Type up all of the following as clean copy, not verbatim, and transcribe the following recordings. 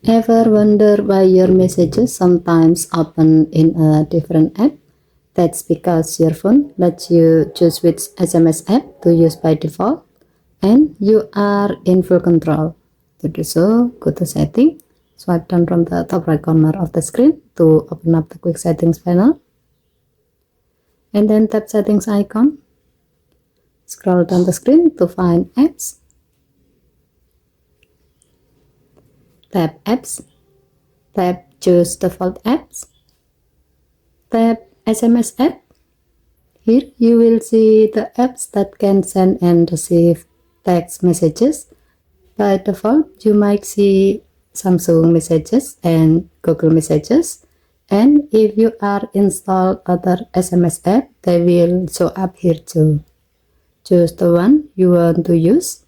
Ever wonder why your messages sometimes open in a different app? That's because your phone lets you choose which SMS app to use by default, and you are in full control. To do so, go to Setting, swipe down from the top right corner of the screen to open up the Quick Settings panel, and then tap Settings icon. Scroll down the screen to find Apps. Tap Apps. Tap Choose Default Apps. Tap SMS app. Here you will see the apps that can send and receive text messages. By default, you might see Samsung Messages and Google Messages. And if you are installed other SMS app, they will show up here too. Choose the one you want to use.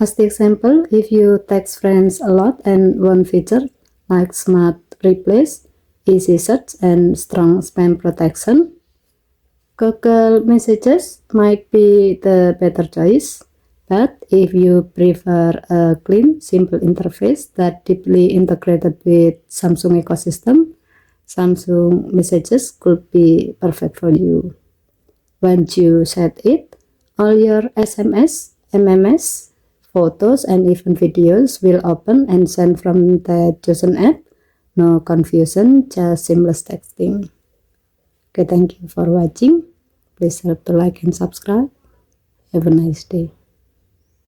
As the example, if you text friends a lot and want feature like smart replace, easy search, and strong spam protection, Google Messages might be the better choice. But if you prefer a clean, simple interface that deeply integrated with Samsung ecosystem, Samsung Messages could be perfect for you. Once you set it, all your SMS, MMS, photos, and even videos will open and send from the chosen app. No confusion, just seamless texting. Okay, thank you for watching. Please help to like and subscribe. Have a nice day.